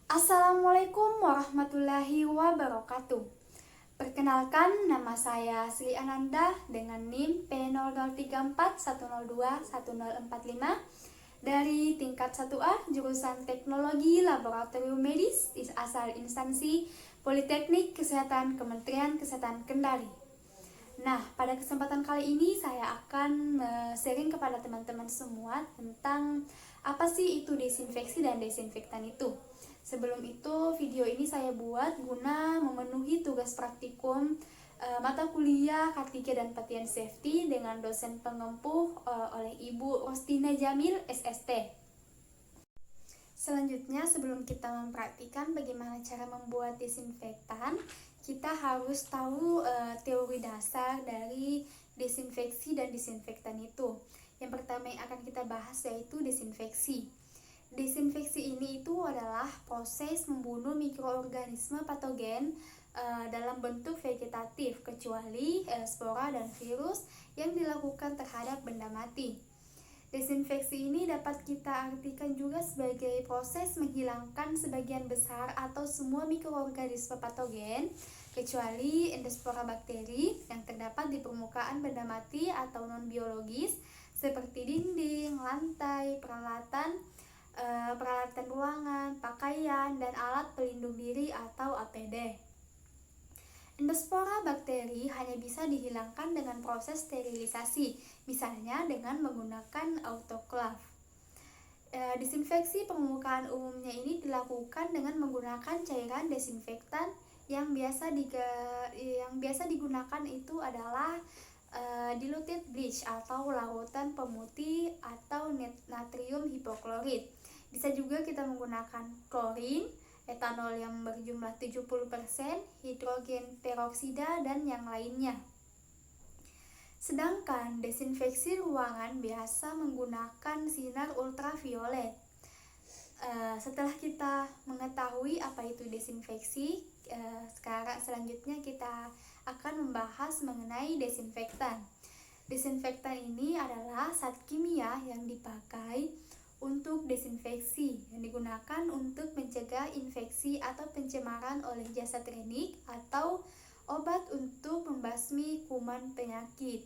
Assalamualaikum warahmatullahi wabarakatuh. Perkenalkan, nama saya Sri Ananda dengan NIM P00341021045 dari tingkat 1A jurusan Teknologi Laboratorium Medis asal instansi Politeknik Kesehatan Kementerian Kesehatan Kendari. Nah, pada kesempatan kali ini saya akan sharing kepada teman-teman semua tentang apa sih itu desinfeksi dan desinfektan itu. Sebelum itu, video ini saya buat guna memenuhi tugas praktikum mata kuliah Kartika dan Patian Safety dengan dosen pengempuh oleh Ibu Rostina Jamil, SST. Selanjutnya, sebelum kita mempraktikkan bagaimana cara membuat desinfektan, kita harus tahu teori dasar dari desinfeksi dan disinfektan itu. Yang pertama yang akan kita bahas yaitu desinfeksi. Desinfeksi ini itu adalah proses membunuh mikroorganisme patogen dalam bentuk vegetatif kecuali spora dan virus yang dilakukan terhadap benda mati. Desinfeksi ini dapat kita artikan juga sebagai proses menghilangkan sebagian besar atau semua mikroorganisme patogen kecuali endospora bakteri yang terdapat di permukaan benda mati atau non-biologis seperti dinding, lantai, peralatan ruangan, pakaian, dan alat pelindung diri atau APD. Endospora bakteri hanya bisa dihilangkan dengan proses sterilisasi, misalnya dengan menggunakan autoclave. Disinfeksi permukaan umumnya ini dilakukan dengan menggunakan cairan desinfektan yang biasa digunakan itu adalah diluted bleach atau larutan pemutih atau natrium hipoklorit. Bisa juga kita menggunakan klorin, etanol yang berjumlah 70%, hidrogen peroksida, dan yang lainnya. Sedangkan desinfeksi ruangan biasa menggunakan sinar ultraviolet. Setelah kita mengetahui apa itu desinfeksi, selanjutnya kita akan membahas mengenai desinfektan. Desinfektan ini adalah zat kimia yang dipakai untuk desinfeksi yang digunakan untuk mencegah infeksi atau pencemaran oleh jasa klinik atau obat untuk membasmi kuman penyakit.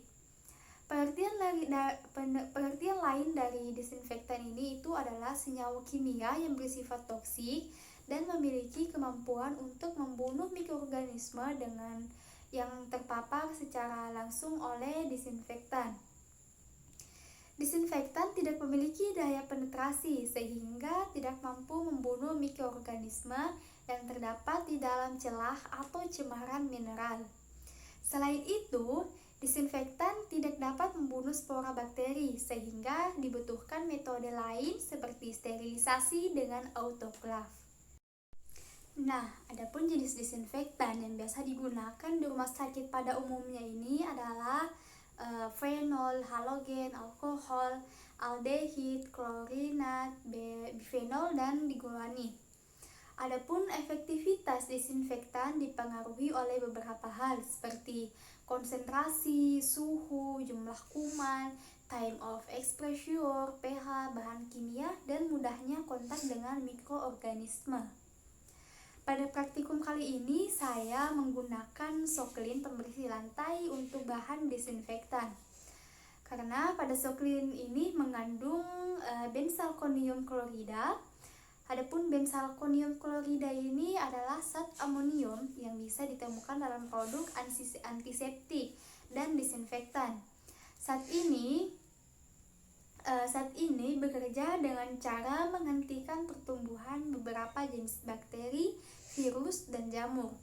Pengertian lain dari desinfektan ini itu adalah senyawa kimia yang bersifat toksik dan memiliki kemampuan untuk membunuh mikroorganisme dengan yang terpapar secara langsung oleh disinfektan. Disinfektan tidak memiliki daya penetrasi sehingga tidak mampu membunuh mikroorganisme yang terdapat di dalam celah atau cemaran mineral. Selain itu, disinfektan tidak dapat membunuh spora bakteri sehingga dibutuhkan metode lain seperti sterilisasi dengan autoclave. Nah, adapun jenis disinfektan yang biasa digunakan di rumah sakit pada umumnya ini adalah fenol, halogen, alkohol, aldehid, klorinat, bifenol, dan diguanid. Adapun efektivitas disinfektan dipengaruhi oleh beberapa hal seperti konsentrasi, suhu, jumlah kuman, time of exposure, pH, bahan kimia, dan mudahnya kontak dengan mikroorganisme. Pada praktikum kali ini saya menggunakan soklin pembersih lantai untuk bahan desinfektan. Karena pada soklin ini mengandung benzalkonium klorida. Adapun benzalkonium klorida ini adalah zat amonium yang bisa ditemukan dalam produk antiseptik dan disinfektan. Zat ini bekerja dengan cara menghentikan pertumbuhan beberapa jenis bakteri, virus, dan jamur.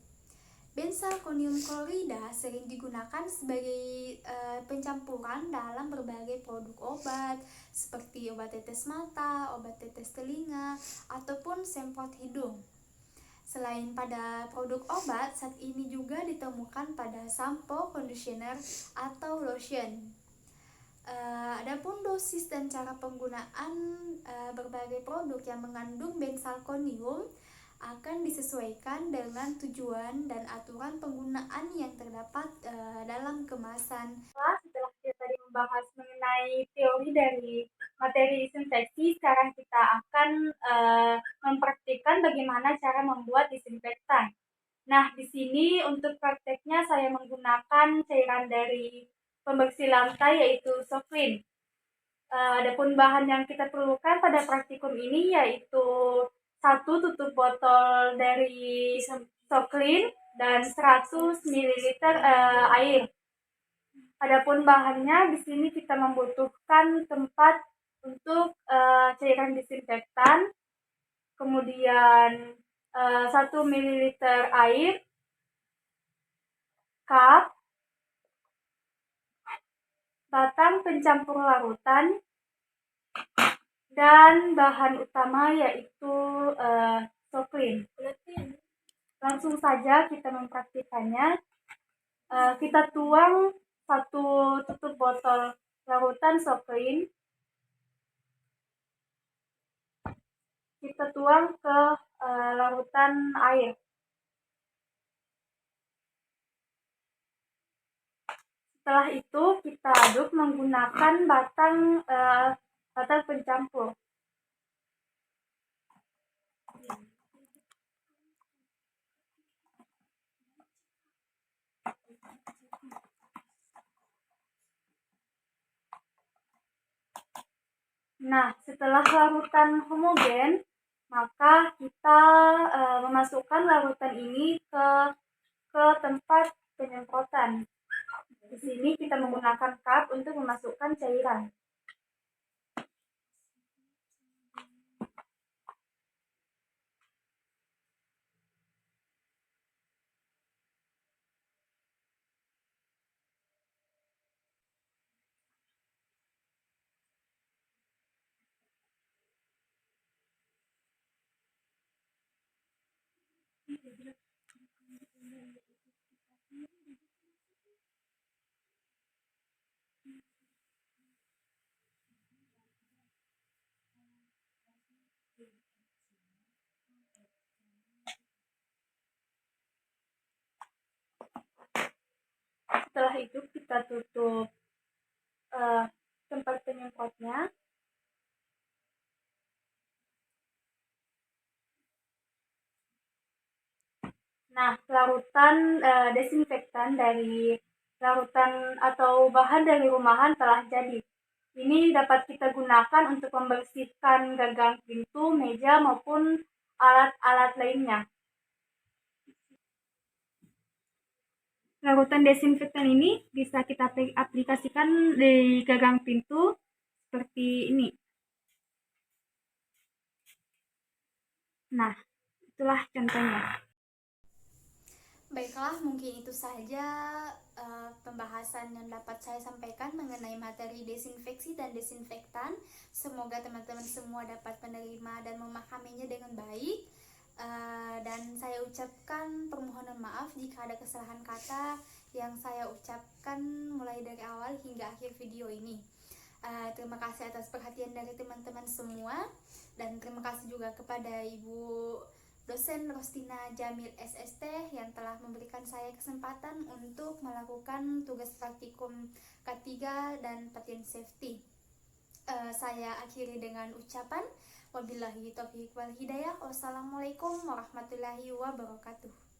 Benzalkonium klorida sering digunakan sebagai pencampuran dalam berbagai produk obat seperti obat tetes mata, obat tetes telinga, ataupun semprot hidung. Selain pada produk obat, zat ini juga ditemukan pada sampo, conditioner, atau lotion. Adapun dosis dan cara penggunaan berbagai produk yang mengandung benzalkonium akan disesuaikan dengan tujuan dan aturan penggunaan yang terdapat dalam kemasan. Setelah kita tadi membahas mengenai teori dari materi disinfeksi, sekarang kita akan mempraktikkan menjelaskan bagaimana cara membuat disinfektan. Nah, di sini untuk prakteknya saya menggunakan cairan dari pembersih lantai yaitu Soklin. Adapun bahan yang kita perlukan pada praktikum ini yaitu satu tutup botol dari Soklin dan 100 ml air. Adapun bahannya di sini kita membutuhkan tempat untuk cairan disinfektan, kemudian 1 ml air, cup, batang pencampur larutan, dan bahan utama yaitu Soklin. Langsung saja kita mempraktikannya. Kita tuang 1 tutup botol larutan Soklin. Kita tuang ke larutan air. Setelah itu kita aduk menggunakan batang pencampur. Nah, setelah larutan homogen, maka kita memasukkan larutan ini ke tempat penyemprotan. Di sini kita menggunakan cup untuk memasukkan cairan. Setelah itu kita tutup tempat penyemprotnya. Nah, larutan desinfektan dari larutan atau bahan dari rumahan telah jadi. Ini dapat kita gunakan untuk membersihkan gagang pintu, meja, maupun alat-alat lainnya. Larutan desinfektan ini bisa kita aplikasikan di gagang pintu seperti ini. Nah, itulah contohnya. Baiklah, mungkin itu saja pembahasan yang dapat saya sampaikan mengenai materi desinfeksi dan desinfektan. Semoga teman-teman semua dapat menerima dan memahaminya dengan baik. Dan saya ucapkan permohonan maaf jika ada kesalahan kata yang saya ucapkan mulai dari awal hingga akhir video ini. Terima kasih atas perhatian dari teman-teman semua, dan terima kasih juga kepada Ibu dosen Rostina Jamil SST yang telah memberikan saya kesempatan untuk melakukan tugas praktikum K3 dan patent safety. Saya akhiri dengan ucapan wabillahi taufiq wal hidayah. Wassalamualaikum warahmatullahi wabarakatuh.